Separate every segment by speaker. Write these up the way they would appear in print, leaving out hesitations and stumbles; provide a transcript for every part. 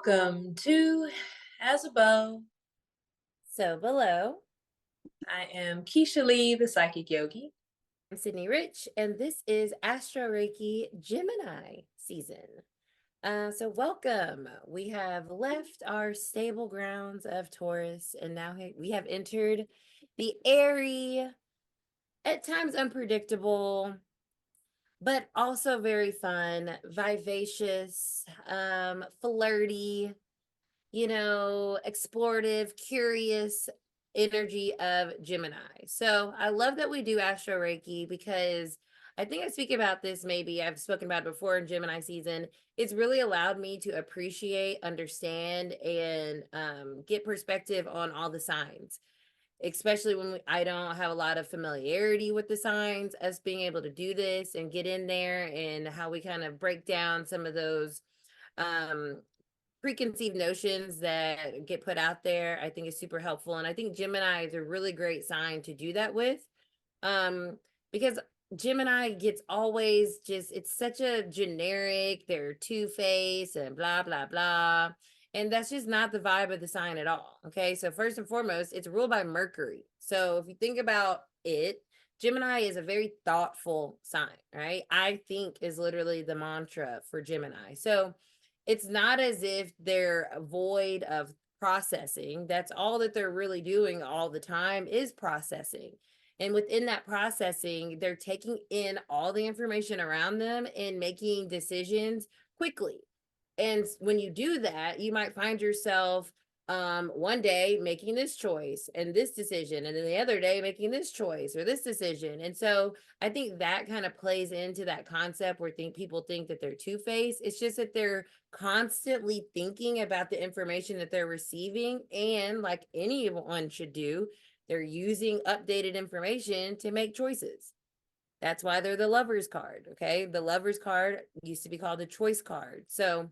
Speaker 1: Welcome to As Above.
Speaker 2: So below,
Speaker 1: I am Kisha Lee, the Psychic Yogi.
Speaker 2: I'm Cidnee Rich, and this is Astro Reiki Gemini season. So welcome. We have left our stable grounds of Taurus, and now we have entered the airy, at times unpredictable, but also very fun, vivacious, flirty, explorative, curious energy of Gemini. So I love that we do Astro Reiki because I think I speak about this, maybe I've spoken about it before in Gemini season. It's really allowed me to appreciate, understand, and get perspective on all the signs, especially when I don't have a lot of familiarity with the signs. Us being able to do this and get in there and how we kind of break down some of those um preconceived notions that get put out there, I think is super helpful. And I think Gemini is a really great sign to do that with. Because Gemini gets always just, it's such a generic, they're two-faced and blah, blah, blah. And that's just not the vibe of the sign at all. Okay. So first and foremost, it's ruled by Mercury. So if you think about it, Gemini is a very thoughtful sign, right? I think is literally the mantra for Gemini. So it's not as if they're void of processing. That's all that they're really doing all the time is processing. And within that processing, they're taking in all the information around them and making decisions quickly. And when you do that, you might find yourself one day making this choice and this decision, and then the other day making this choice or this decision. And so I think that kind of plays into that concept where people think that they're two-faced. It's just that they're constantly thinking about the information that they're receiving, and like anyone should do, they're using updated information to make choices. That's why they're the Lover's card. Okay, the Lover's card used to be called the Choice card. So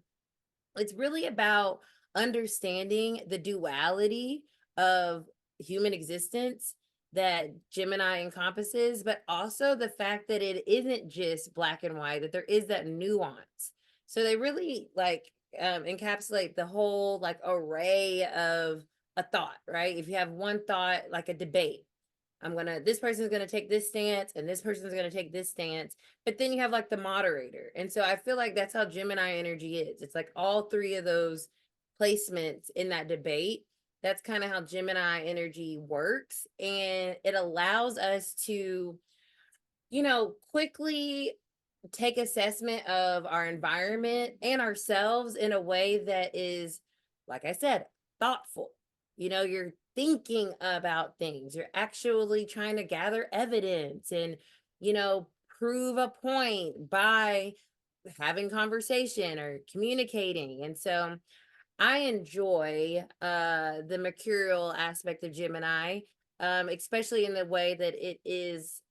Speaker 2: it's really about understanding the duality of human existence that Gemini encompasses, but also the fact that it isn't just black and white, that there is that nuance. So they really like encapsulate the whole like array of a thought, right? If you have one thought, like a debate, this person's gonna take this stance and this person's gonna take this stance, but then you have like the moderator. And so I feel like that's how Gemini energy is. It's like all three of those placements in that debate. That's kind of how Gemini energy works. And it allows us to, quickly take assessment of our environment and ourselves in a way that is, like I said, thoughtful. You're thinking about things, you're actually trying to gather evidence and, prove a point by having conversation or communicating. And so I enjoy the mercurial aspect of Gemini, especially in the way that it is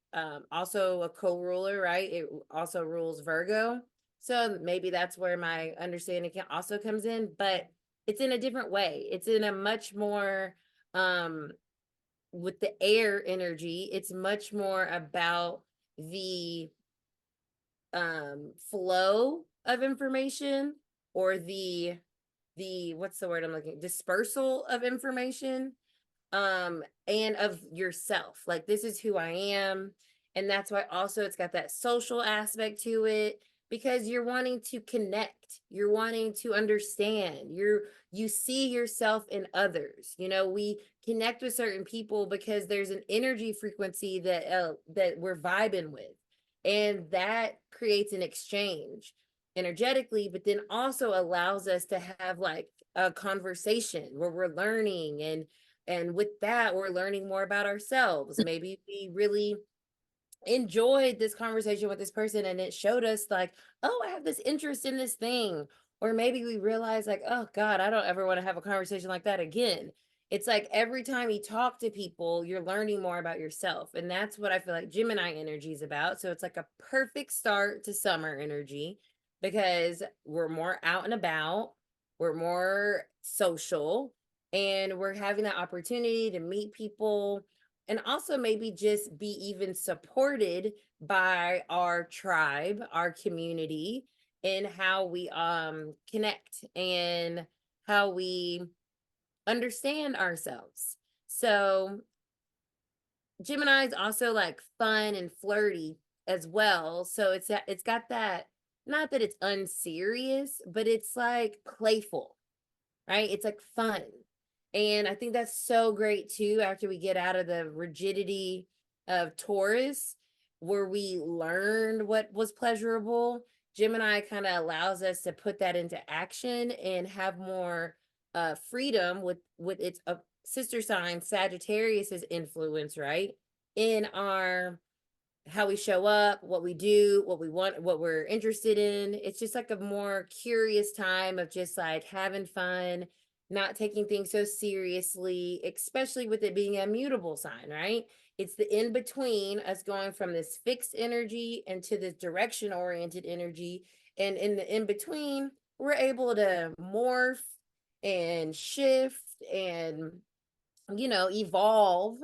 Speaker 2: also a co-ruler, right? It also rules Virgo. So maybe that's where my understanding also comes in, but it's in a different way. It's in a much more, um, with the air energy, it's much more about the flow of information, or the what's the word I'm looking, dispersal of information, and of yourself, like this is who I am. And that's why also it's got that social aspect to it, because you're wanting to connect, you're wanting to understand, you see yourself in others. We connect with certain people because there's an energy frequency that we're vibing with, and that creates an exchange energetically, but then also allows us to have like a conversation where we're learning, and with that we're learning more about ourselves. Maybe we really enjoyed this conversation with this person and it showed us like, oh, I have this interest in this thing. Or maybe we realize like, oh God, I don't ever want to have a conversation like that again. It's like every time you talk to people, you're learning more about yourself. And that's what I feel like Gemini energy is about. So it's like a perfect start to summer energy because we're more out and about, we're more social, and we're having the opportunity to meet people, and also maybe just be even supported by our tribe, our community, and how we connect and how we understand ourselves. So Gemini is also like fun and flirty as well. So it's got that, not that it's unserious, but it's like playful, right? It's like fun. And I think that's so great too after we get out of the rigidity of Taurus, where we learned what was pleasurable. Gemini kind of allows us to put that into action and have more freedom with its sister sign Sagittarius's influence, right? In our how we show up, what we do, what we want, what we're interested in. It's just like a more curious time of just like having fun, not taking things so seriously, especially with it being a mutable sign, right? It's the in between us going from this fixed energy into this direction oriented energy. And in the in between, we're able to morph and shift and, evolve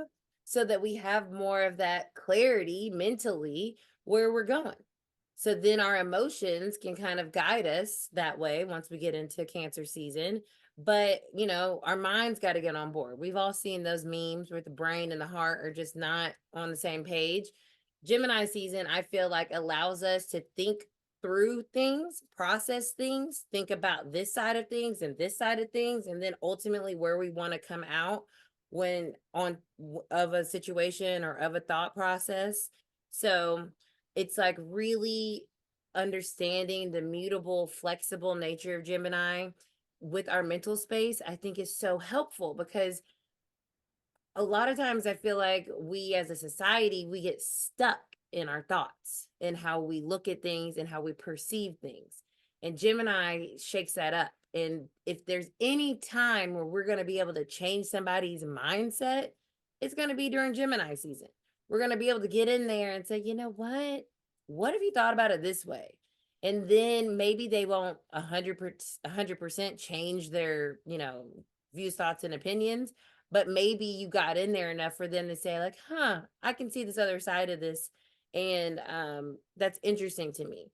Speaker 2: so that we have more of that clarity mentally where we're going. So then our emotions can kind of guide us that way once we get into Cancer season. But, our mind's got to get on board. We've all seen those memes where the brain and the heart are just not on the same page. Gemini season, I feel like, allows us to think through things, process things, think about this side of things and this side of things, and then ultimately where we want to come out when on of a situation or of a thought process. So it's like really understanding the mutable, flexible nature of Gemini with our mental space, I think is so helpful, because a lot of times I feel like we as a society, we get stuck in our thoughts and how we look at things and how we perceive things. And Gemini shakes that up. And if there's any time where we're going to be able to change somebody's mindset, it's going to be during Gemini season. We're going to be able to get in there and say, you know what? What if you thought about it this way? And then maybe they won't 100% change their, views, thoughts, and opinions, but maybe you got in there enough for them to say like, I can see this other side of this. And that's interesting to me,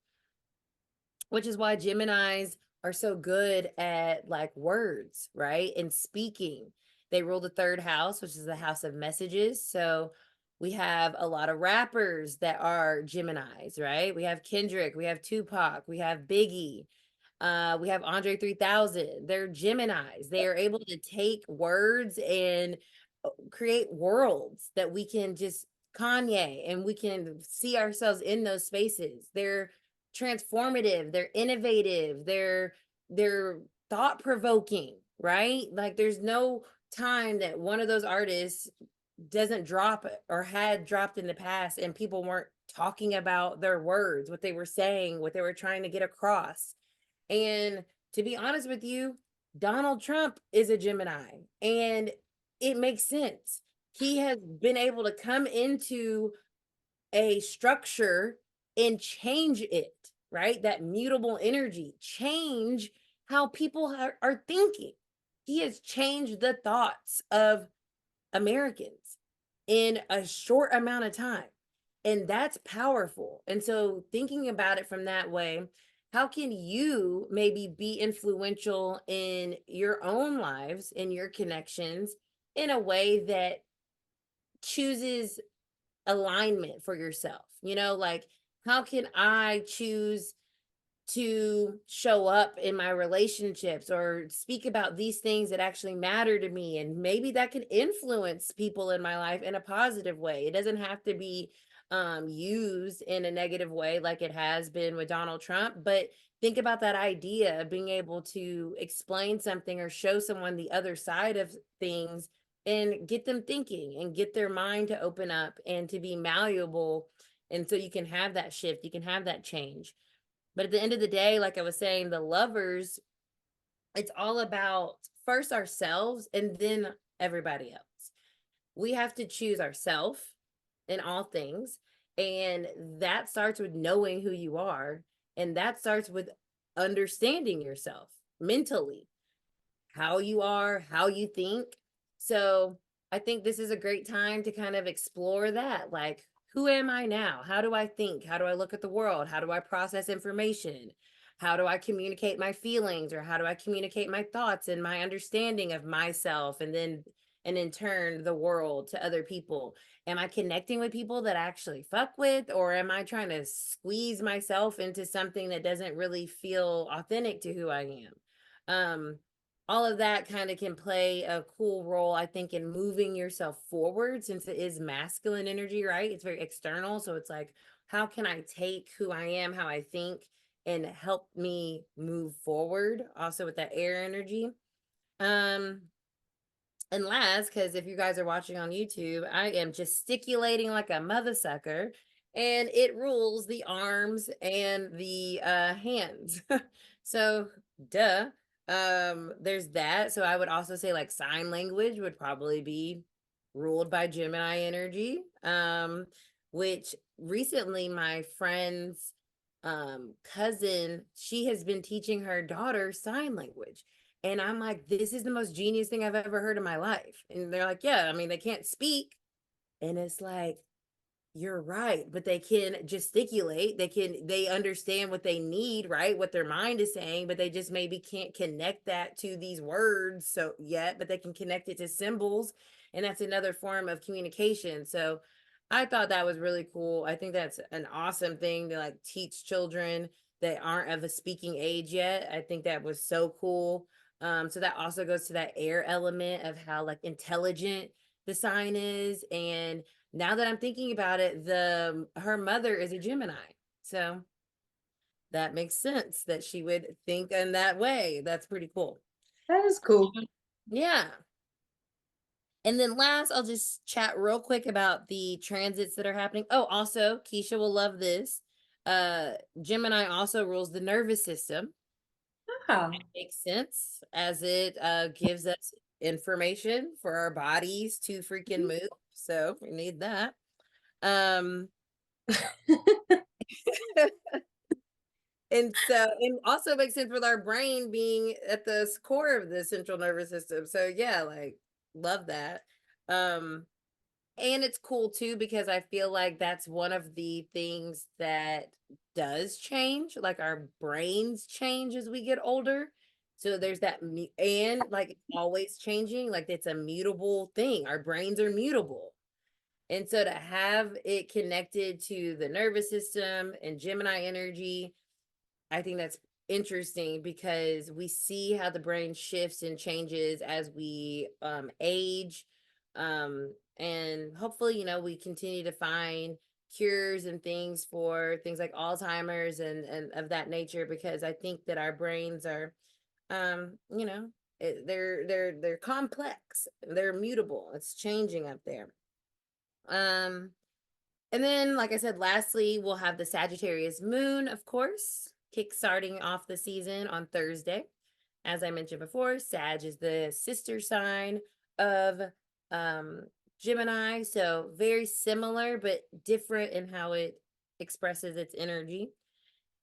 Speaker 2: which is why Geminis are so good at like words, right? And speaking. They rule the third house, which is the house of messages. So we have a lot of rappers that are Geminis, right? We have Kendrick, we have Tupac, we have Biggie, we have Andre 3000. They're Geminis. They are able to take words and create worlds that we can just Kanye, and we can see ourselves in those spaces. They're transformative, they're innovative, they're thought provoking, right? Like there's no time that one of those artists doesn't drop or had dropped in the past and people weren't talking about their words, what they were saying, what they were trying to get across. And to be honest with you, Donald Trump is a Gemini, and it makes sense. He has been able to come into a structure and change it, right? That mutable energy, change how people are thinking. He has changed the thoughts of Americans in a short amount of time. And that's powerful. And so thinking about it from that way, how can you maybe be influential in your own lives, in your connections, in a way that chooses alignment for yourself? Like, how can I choose to show up in my relationships or speak about these things that actually matter to me? And maybe that can influence people in my life in a positive way. It doesn't have to be used in a negative way like it has been with Donald Trump, but think about that idea of being able to explain something or show someone the other side of things and get them thinking and get their mind to open up and to be malleable. And so you can have that shift, you can have that change. But at the end of the day, like I was saying, the lovers, it's all about first ourselves and then everybody else. We have to choose ourselves in all things. And that starts with knowing who you are. And that starts with understanding yourself mentally, how you are, how you think. So I think this is a great time to kind of explore that. Like, who am I now? How do I think? How do I look at the world? How do I process information? how do I communicate my feelings, or how do I communicate my thoughts and my understanding of myself, and then and in turn the world to other people? Am I connecting with people that I actually fuck with, or am I trying to squeeze myself into something that doesn't really feel authentic to who I am? All of that kind of can play a cool role, I think, in moving yourself forward, since it is masculine energy, right? It's very external. So it's like, how can I take who I am, how I think, and help me move forward? Also with that air energy. Um, and last, because if you guys are watching on YouTube, I am gesticulating like a mother sucker, and it rules the arms and the hands. So, duh. There's that. So I would also say like sign language would probably be ruled by Gemini energy. Which recently my friend's cousin, she has been teaching her daughter sign language. And I'm like, this is the most genius thing I've ever heard in my life. And they're like, yeah, I mean, they can't speak. And it's like, you're right, but they can gesticulate. They understand what they need, right? What their mind is saying, but they just maybe can't connect that to these words so yet, but they can connect it to symbols. And that's another form of communication. So I thought that was really cool. I think that's an awesome thing to like teach children that aren't of a speaking age yet. I think that was so cool. So that also goes to that air element of how like intelligent the sign is. And now that I'm thinking about it, her mother is a Gemini. So that makes sense that she would think in that way. That's pretty cool.
Speaker 1: That is cool.
Speaker 2: Yeah. And then last, I'll just chat real quick about the transits that are happening. Oh, also, Kisha will love this. Gemini also rules the nervous system.
Speaker 1: Ah,
Speaker 2: Makes sense, as it gives us information for our bodies to freaking move. So we need that. Um and so, and also makes sense with our brain being at the core of the central nervous system. So yeah, like love that. Um and it's cool too, because I feel like that's one of the things that does change, like our brains change as we get older. So there's that, and like it's always changing, like it's a mutable thing. Our brains are mutable. And so to have it connected to the nervous system and Gemini energy, I think that's interesting, because we see how the brain shifts and changes as we age. And hopefully, we continue to find cures and things for things like Alzheimer's and of that nature, because I think that our brains are, they're complex, they're mutable, it's changing up there. And then, like I said, lastly, we'll have the Sagittarius moon, of course, kick-starting off the season on Thursday. As I mentioned before, Sag is the sister sign of Gemini. So very similar, but different in how it expresses its energy.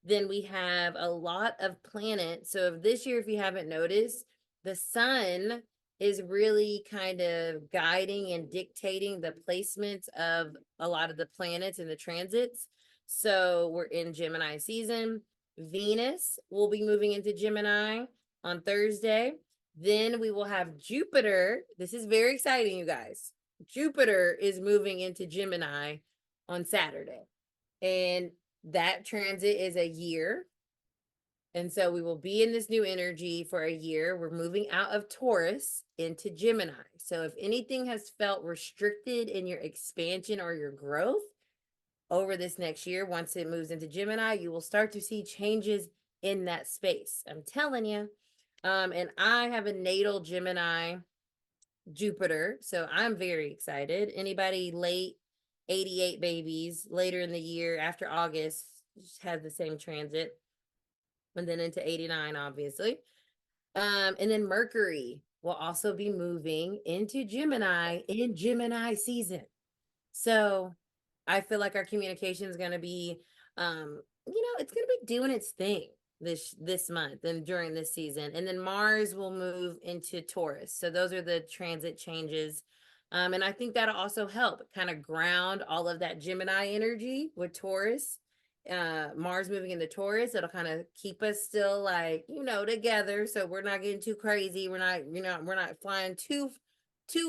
Speaker 2: Then we have a lot of planets. So this year, if you haven't noticed, the sun is really kind of guiding and dictating the placements of a lot of the planets and the transits. So we're in Gemini season. Venus will be moving into Gemini on Thursday. Then we will have Jupiter. This is very exciting, you guys. Jupiter is moving into Gemini on Saturday. And that transit is a year. And so we will be in this new energy for a year. We're moving out of Taurus into Gemini. So if anything has felt restricted in your expansion or your growth over this next year, once it moves into Gemini, you will start to see changes in that space. I'm telling you. And I have a natal Gemini Jupiter, so I'm very excited. Anybody late 88 babies later in the year after August has the same transit, and then into 89, obviously. And then Mercury will also be moving into Gemini in Gemini season. So I feel like our communication is going to be, it's going to be doing its thing this month and during this season. And then Mars will move into Taurus. So those are the transit changes. And I think that'll also help kind of ground all of that Gemini energy with Taurus Mars moving into Taurus, it'll kind of keep us still like, together. So we're not getting too crazy. We're not flying too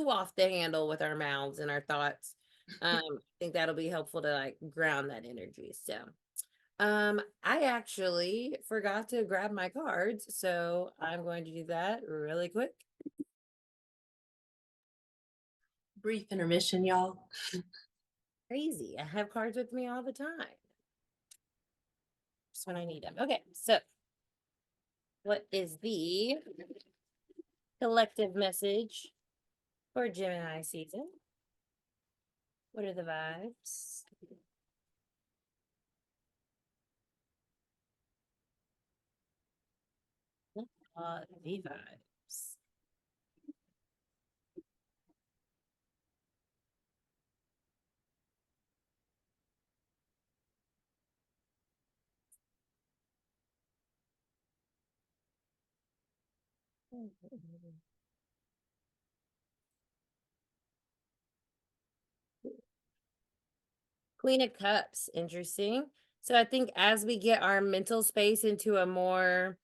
Speaker 2: off the handle with our mouths and our thoughts. I think that'll be helpful to like ground that energy. So I actually forgot to grab my cards, so I'm going to do that really quick.
Speaker 1: Brief intermission, y'all.
Speaker 2: Crazy. I have cards with me all the time. Just when I need them. Okay, so what is the collective message for Gemini season? What are the vibes? The vibes. Queen of Cups, interesting. So I think as we get our mental space into a more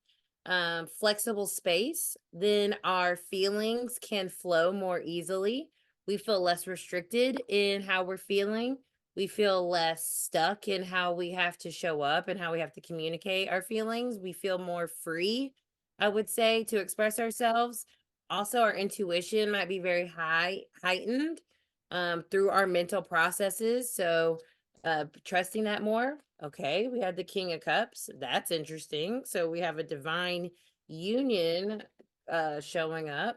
Speaker 2: flexible space, then our feelings can flow more easily. We feel less restricted in how we're feeling. We feel less stuck in how we have to show up and how we have to communicate our feelings. We feel more free, I would say, to express ourselves. Also, our intuition might be very heightened through our mental processes. So trusting that more. Okay, we had the King of Cups. That's interesting. So we have a divine union showing up,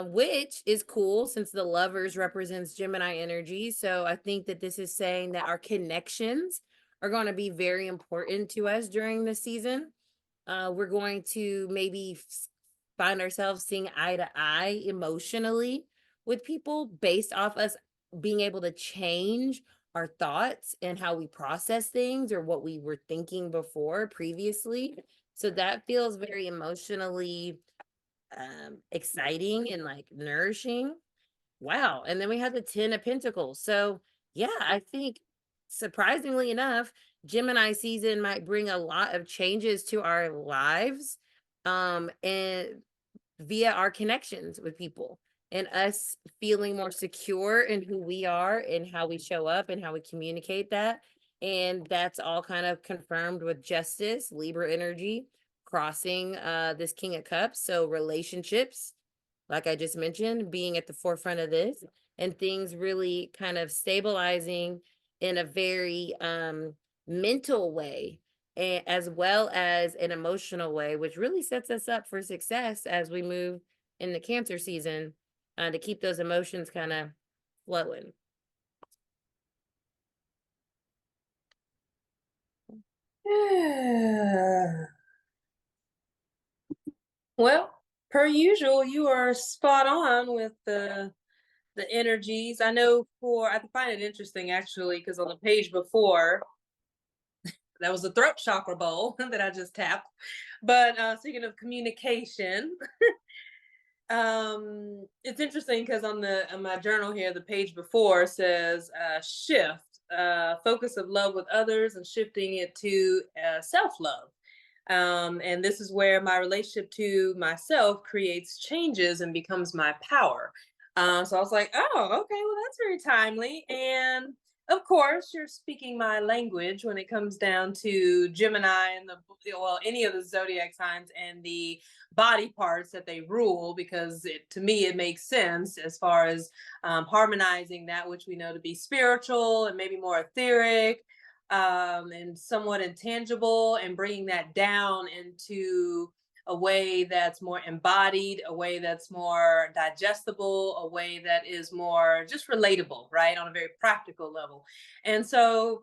Speaker 2: which is cool since the Lovers represents Gemini energy. So I think that this is saying that our connections are going to be very important to us during this season. We're going to maybe find ourselves seeing eye to eye emotionally with people based off us being able to change our thoughts and how we process things or what we were thinking before previously. So that feels very emotionally exciting and like nourishing. Wow. And then we have the 10 of Pentacles. So yeah, I think surprisingly enough, Gemini season might bring a lot of changes to our lives and via our connections with people and us feeling more secure in who we are and how we show up and how we communicate that. And that's all kind of confirmed with Justice, Libra energy, crossing this King of Cups. So relationships, like I just mentioned, being at the forefront of this and things really kind of stabilizing in a very mental way as well as an emotional way, which really sets us up for success as we move in the Cancer season to keep those emotions kind of flowing.
Speaker 1: Well, per usual, you are spot on with the energies. I know I find it interesting actually, because on the page before, that was the throat chakra bowl that I just tapped. But speaking of communication, it's interesting because on my journal here, the page before says shift, focus of love with others and shifting it to self-love. And this is where my relationship to myself creates changes and becomes my power. So I was like, oh, okay, well, that's very timely. And of course, you're speaking my language when it comes down to Gemini and any of the zodiac signs and the body parts that they rule, because to me, it makes sense as far as harmonizing that which we know to be spiritual and maybe more etheric and somewhat intangible, and bringing that down into a way that's more embodied, a way that's more digestible, a way that is more just relatable, right? On a very practical level. And so,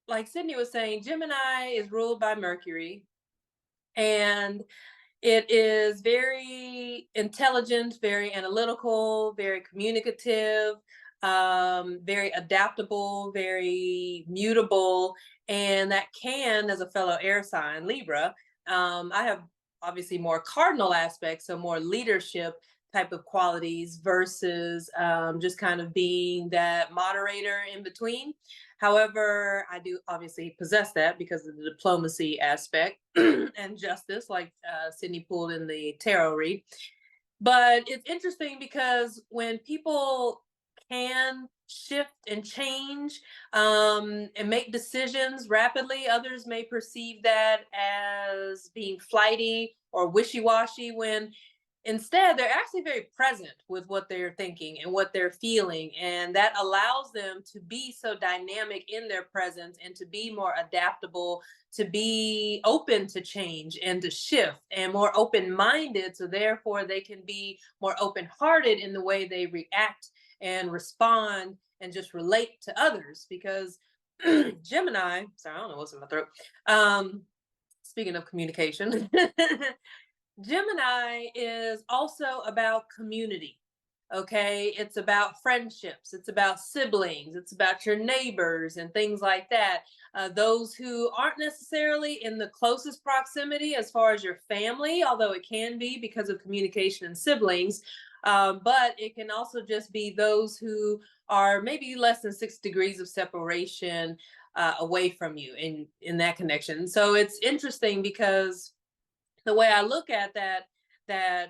Speaker 1: like Cidnee was saying, Gemini is ruled by Mercury, and it is very intelligent, very analytical, very communicative, very adaptable, very mutable. And that can, as a fellow air sign, Libra, I have obviously more cardinal aspects, so more leadership type of qualities versus just kind of being that moderator in between. However, I do obviously possess that because of the diplomacy aspect and justice, like Cidnee pulled in the tarot read. But it's interesting because when people can shift and change and make decisions rapidly, others may perceive that as being flighty or wishy-washy, when instead they're actually very present with what they're thinking and what they're feeling, and that allows them to be so dynamic in their presence and to be more adaptable, to be open to change and to shift and more open-minded, so therefore they can be more open-hearted in the way they react and respond and just relate to others. Because Gemini, sorry, I don't know what's in my throat. Speaking of communication, Gemini is also about community. Okay. It's about friendships. It's about siblings. It's about your neighbors and things like that. Those who aren't necessarily in the closest proximity as far as your family, although it can be because of communication and siblings. But it can also just be those who are maybe less than 6 degrees of separation away from you in that connection. So it's interesting because the way I look at that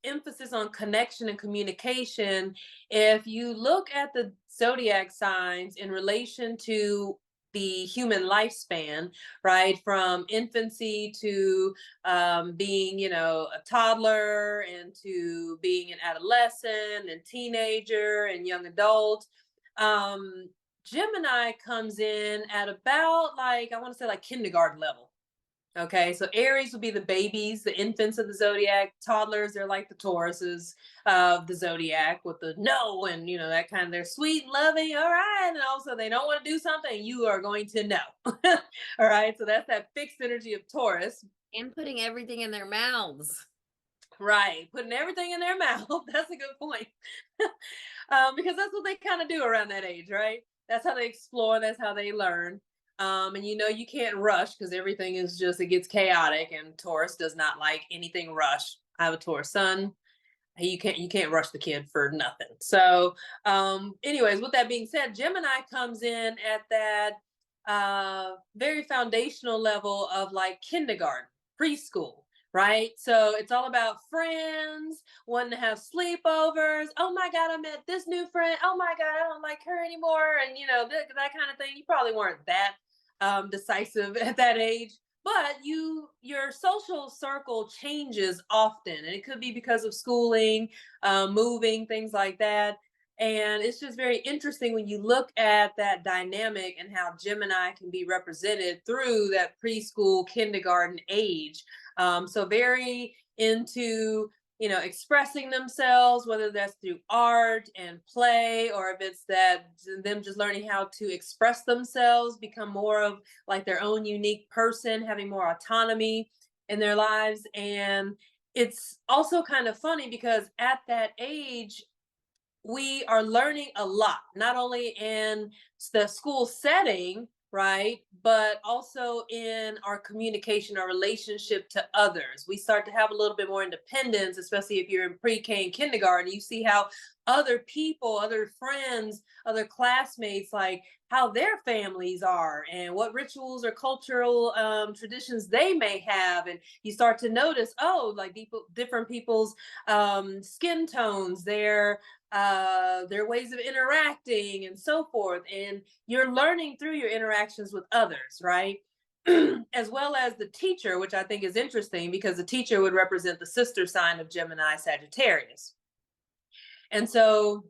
Speaker 1: emphasis on connection and communication, if you look at the zodiac signs in relation to the human lifespan, right, from infancy to being, a toddler, and to being an adolescent and teenager and young adult, um, Gemini comes in at about, like, I want to say, like kindergarten level. Okay, so Aries would be the babies, the infants of the zodiac. Toddlers, they're like the Tauruses of the zodiac, with the no and that kind of, they're sweet and loving, all right, and also they don't want to do something, you are going to know. All right, so that's that fixed energy of Taurus.
Speaker 2: And putting everything in their mouths.
Speaker 1: Right, putting everything in their mouth. That's a good point. Because that's what they kind of do around that age, right? That's how they explore. That's how they learn. And you can't rush because everything is just, it gets chaotic, and Taurus does not like anything rushed. I have a Taurus son. You can't rush the kid for nothing. So, anyways, with that being said, Gemini comes in at that very foundational level of like kindergarten, preschool, right? So it's all about friends, wanting to have sleepovers. Oh my God, I met this new friend. Oh my God, I don't like her anymore. And that kind of thing. You probably weren't that decisive at that age, but your social circle changes often, and it could be because of schooling, moving, things like that. And it's just very interesting when you look at that dynamic and how Gemini can be represented through that preschool, kindergarten age. So very into expressing themselves, whether that's through art and play, or if it's that them just learning how to express themselves, become more of like their own unique person, having more autonomy in their lives. And it's also kind of funny because at that age, we are learning a lot, not only in the school setting, right, but also in our communication, our relationship to others. We start to have a little bit more independence, especially if you're in pre-K and kindergarten. You see how other people, other friends, other classmates, like how their families are and what rituals or cultural traditions they may have. And you start to notice, oh, like different people's skin tones, their ways of interacting and so forth, and you're learning through your interactions with others, right? As well as the teacher, which I think is interesting because the teacher would represent the sister sign of Gemini, Sagittarius. And so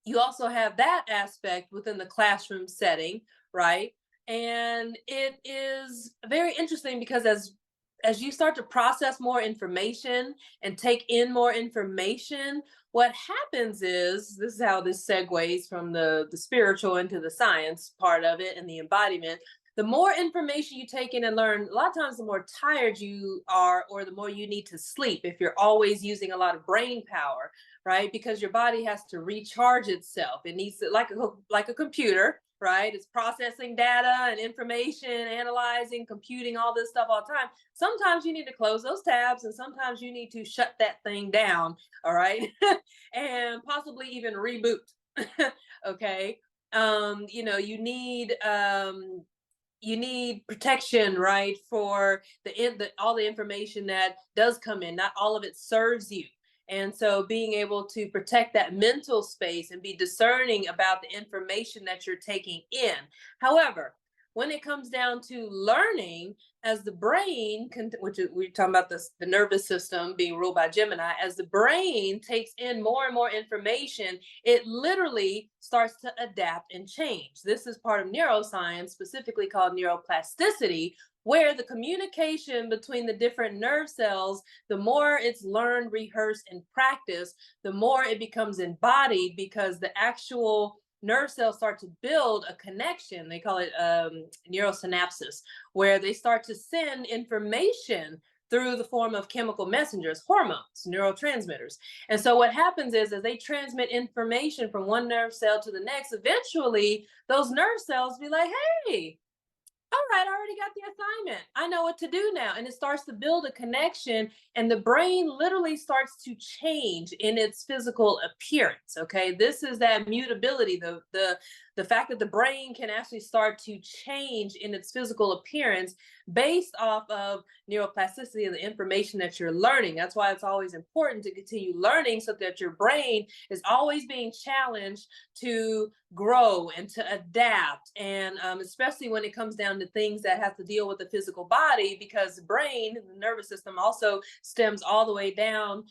Speaker 1: you also have that aspect within the classroom setting, right? And it is very interesting because as you start to process more information and take in more information, what happens is, this is how this segues from the spiritual into the science part of it and the embodiment. The more information you take in and learn, a lot of times the more tired you are, or the more you need to sleep if you're always using a lot of brain power, right? Because your body has to recharge itself. It needs to, like a computer, right? It's processing data and information, analyzing, computing, all this stuff all the time. Sometimes you need to close those tabs, and sometimes you need to shut that thing down, all right? And possibly even reboot. Okay. You know, you need protection, right, for all the information that does come in. Not all of it serves you. And so being able to protect that mental space and be discerning about the information that you're taking in. However, when it comes down to learning, as the brain, which we're talking about the nervous system being ruled by Gemini, as the brain takes in more and more information, it literally starts to adapt and change. This is part of neuroscience, specifically called neuroplasticity, where the communication between the different nerve cells, the more it's learned, rehearsed, and practiced, the more it becomes embodied, because the actual nerve cells start to build a connection. They call it neurosynapses, where they start to send information through the form of chemical messengers, hormones, neurotransmitters. And so what happens is, as they transmit information from one nerve cell to the next, eventually those nerve cells be like, hey, all right, I already got the assignment. I know what to do now. And it starts to build a connection, and the brain literally starts to change in its physical appearance. Okay. This is that mutability, the fact that the brain can actually start to change in its physical appearance based off of neuroplasticity and the information that you're learning. That's why it's always important to continue learning, so that your brain is always being challenged to grow and to adapt. And especially when it comes down to things that have to deal with the physical body, because the brain, the nervous system, also stems all the way down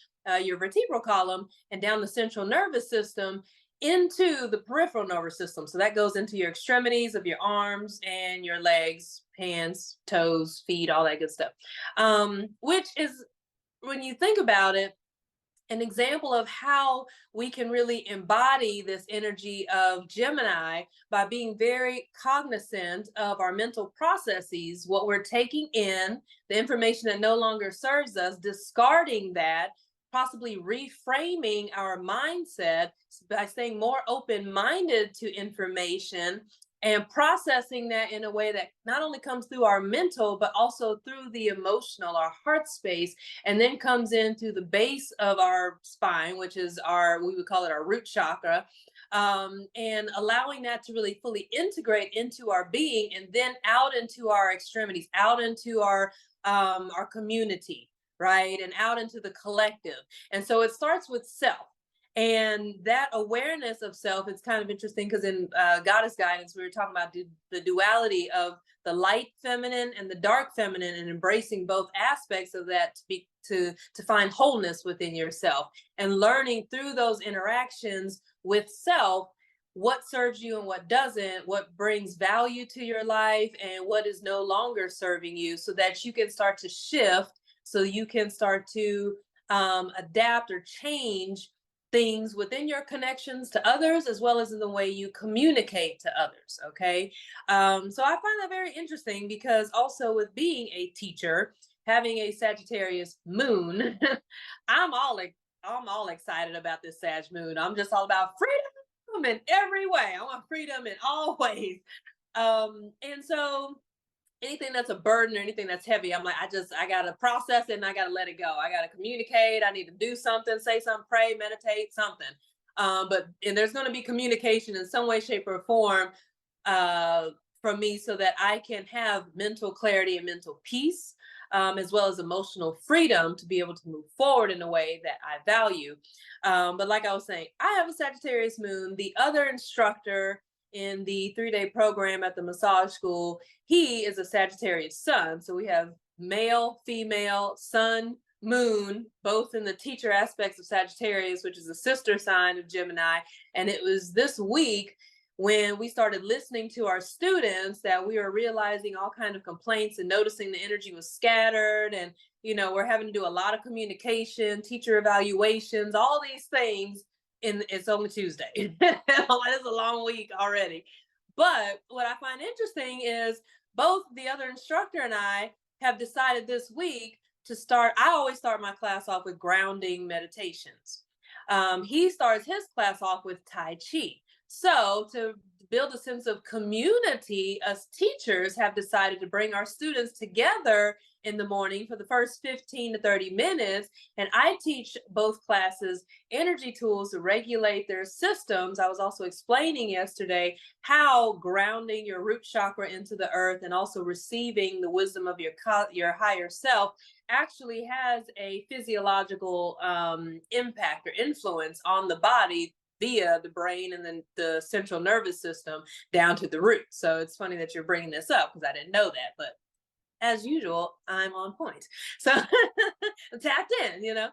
Speaker 1: your vertebral column and down the central nervous system into the peripheral nervous system. So that goes into your extremities of your arms and your legs, hands, toes, feet, all that good stuff. Which is, when you think about it, an example of how we can really embody this energy of Gemini by being very cognizant of our mental processes, what we're taking in, the information that no longer serves us, discarding that, possibly reframing our mindset by staying more open-minded to information, and processing that in a way that not only comes through our mental, but also through the emotional, our heart space, and then comes into the base of our spine, which is we would call it our root chakra, and allowing that to really fully integrate into our being, and then out into our extremities, out into our community, right, and out into the collective. And so it starts with self. And that awareness of self, it's kind of interesting, because in Goddess Guidance, we were talking about the duality of the light feminine and the dark feminine, and embracing both aspects of that to find wholeness within yourself, and learning through those interactions with self what serves you and what doesn't, what brings value to your life and what is no longer serving you, so that you can start to shift, so you can start to adapt or change things within your connections to others, as well as in the way you communicate to others. Okay. So I find that very interesting, because also with being a teacher, having a Sagittarius moon, I'm all excited about this Sag moon. I'm just all about freedom in every way. I want freedom in all ways. And so anything that's a burden or anything that's heavy, I'm like, I gotta process it, and I gotta let it go. I gotta communicate. I need to do something, say something, pray, meditate, something. And there's going to be communication in some way, shape, or form from me, so that I can have mental clarity and mental peace, as well as emotional freedom, to be able to move forward in a way that I value. But like I was saying, I have a Sagittarius moon. The other instructor in the 3-day program at the massage school, he is a Sagittarius sun. So we have male, female, sun, moon, both in the teacher aspects of Sagittarius, which is a sister sign of Gemini. And it was this week when we started listening to our students that we were realizing all kinds of complaints and noticing the energy was scattered. And, we're having to do a lot of communication, teacher evaluations, all these things. It's only Tuesday. It's a long week already. But what I find interesting is both the other instructor and I have decided this week to start. I always start my class off with grounding meditations. He starts his class off with Tai Chi. So to build a sense of community, us teachers have decided to bring our students together in the morning for the first 15 to 30 minutes. And I teach both classes energy tools to regulate their systems. I was also explaining yesterday how grounding your root chakra into the earth and also receiving the wisdom of your higher self actually has a physiological impact or influence on the body via the brain and then the central nervous system down to the root. So it's funny that you're bringing this up because I didn't know that, but as usual, I'm on point. So I'm tapped in, you know.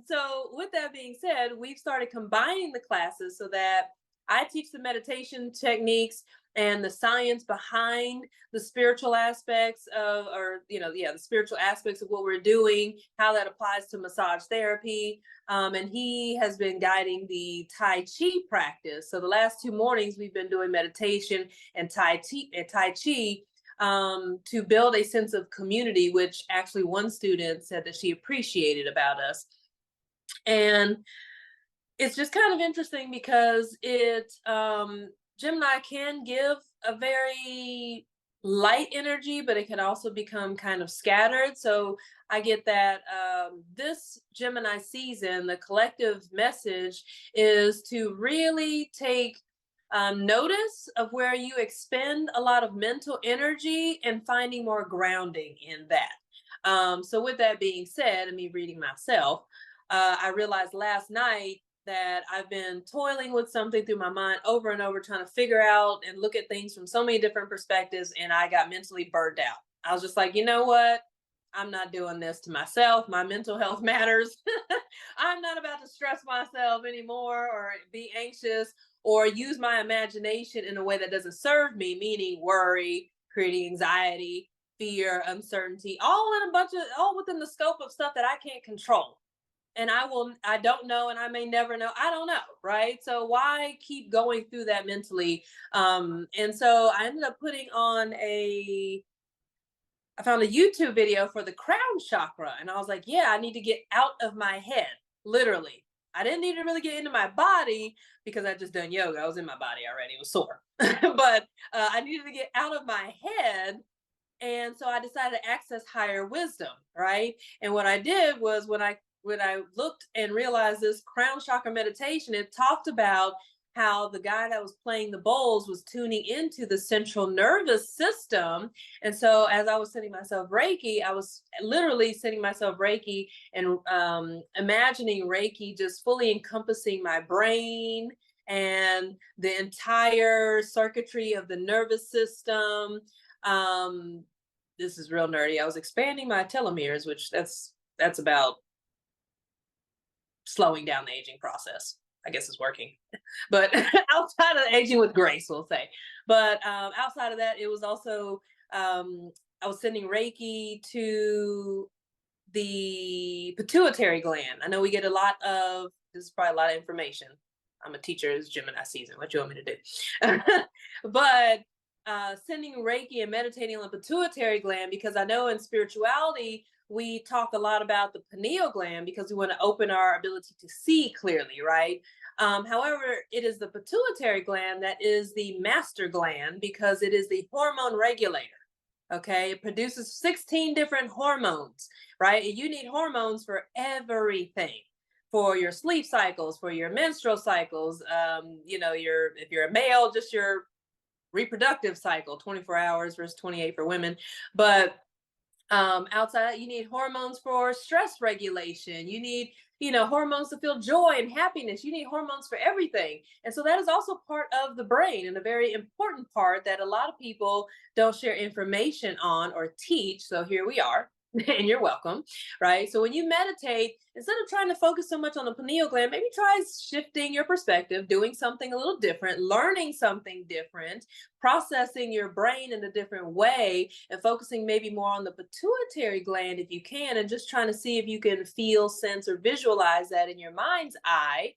Speaker 1: So with that being said, we've started combining the classes so that I teach the meditation techniques and the science behind the spiritual aspects of, or the spiritual aspects of what we're doing, how that applies to massage therapy. And he has been guiding the Tai Chi practice. So the last 2 mornings we've been doing meditation and Tai Chi to build a sense of community, which actually one student said that she appreciated about us. And it's just kind of interesting because Gemini can give a very light energy, but it can also become kind of scattered. So I get that this Gemini season, the collective message is to really take notice of where you expend a lot of mental energy and finding more grounding in that. So with that being said, and me reading myself, I realized last night that I've been toiling with something through my mind over and over, trying to figure out and look at things from so many different perspectives, and I got mentally burned out. I was just like, you know what? I'm not doing this to myself. My mental health matters. I'm not about to stress myself anymore or be anxious or use my imagination in a way that doesn't serve me, meaning worry, creating anxiety, fear, uncertainty, all within the scope of stuff that I can't control. And I don't know, and I may never know. I don't know, right? So why keep going through that mentally? And so I ended up I found a YouTube video for the crown chakra, and I was like, yeah, I need to get out of my head, literally. I didn't need to really get into my body because I just done yoga. I was in my body already. It was sore. But I needed to get out of my head. And so I decided to access higher wisdom, right? And what I did was when I looked and realized this crown chakra meditation, it talked about how the guy that was playing the bowls was tuning into the central nervous system. And so as I was sending myself Reiki, I was literally sending myself Reiki and imagining Reiki just fully encompassing my brain and the entire circuitry of the nervous system. This is real nerdy. I was expanding my telomeres, which that's about slowing down the aging process. I guess is working, but outside of aging with grace, we'll say. But outside of that, it was also I was sending Reiki to the pituitary gland. I know we get a lot of this is probably a lot of information. I'm a teacher. It's Gemini season. What you want me to do? But sending Reiki and meditating on the pituitary gland, because I know in spirituality we talk a lot about the pineal gland because we want to open our ability to see clearly, right? However, it is the pituitary gland that is the master gland because it is the hormone regulator. Okay, it produces 16 different hormones, right? You need hormones for everything, for your sleep cycles, for your menstrual cycles. If you're a male, just your reproductive cycle, 24 hours versus 28 for women. But outside, you need hormones for stress regulation. You need, hormones to feel joy and happiness. You need hormones for everything. And so that is also part of the brain and a very important part that a lot of people don't share information on or teach. So here we are. And you're welcome, right? So when you meditate, instead of trying to focus so much on the pineal gland, maybe try shifting your perspective, doing something a little different, learning something different, processing your brain in a different way, and focusing maybe more on the pituitary gland if you can, and just trying to see if you can feel, sense, or visualize that in your mind's eye.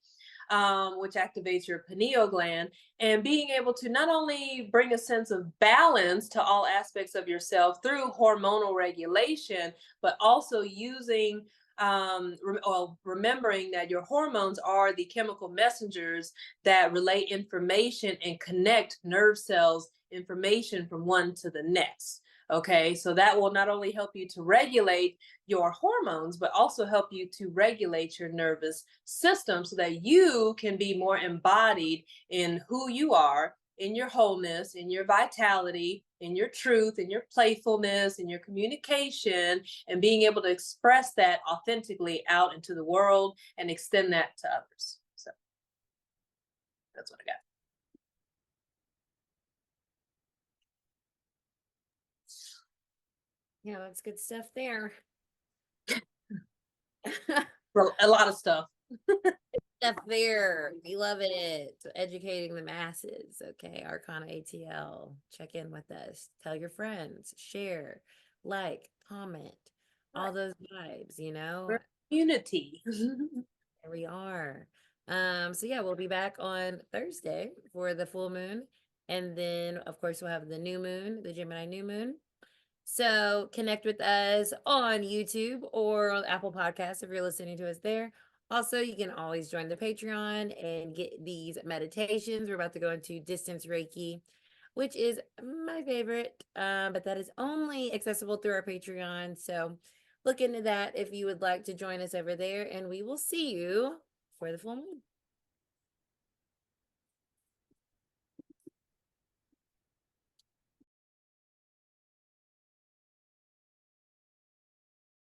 Speaker 1: Which activates your pineal gland, and being able to not only bring a sense of balance to all aspects of yourself through hormonal regulation, but also using remembering that your hormones are the chemical messengers that relay information and connect nerve cells information from one to the next. Okay, so that will not only help you to regulate your hormones, but also help you to regulate your nervous system so that you can be more embodied in who you are, in your wholeness, in your vitality, in your truth, in your playfulness, in your communication, and being able to express that authentically out into the world and extend that to others. So that's what I got.
Speaker 2: Yeah, that's good stuff there.
Speaker 1: For a lot of stuff.
Speaker 2: Stuff there. We love it. So educating the masses. Okay. Arcana ATL. Check in with us. Tell your friends. Share. Like. Comment. All those vibes, you know?
Speaker 1: We're unity.
Speaker 2: There we are. So yeah, we'll be back on Thursday for the full moon. And then of course we'll have the new moon, the Gemini new moon. So connect with us on YouTube or on Apple Podcasts if you're listening to us there. Also, you can always join the Patreon and get these meditations. We're about to go into distance Reiki, which is my favorite, but that is only accessible through our Patreon. So look into that if you would like to join us over there, and we will see you for the full moon.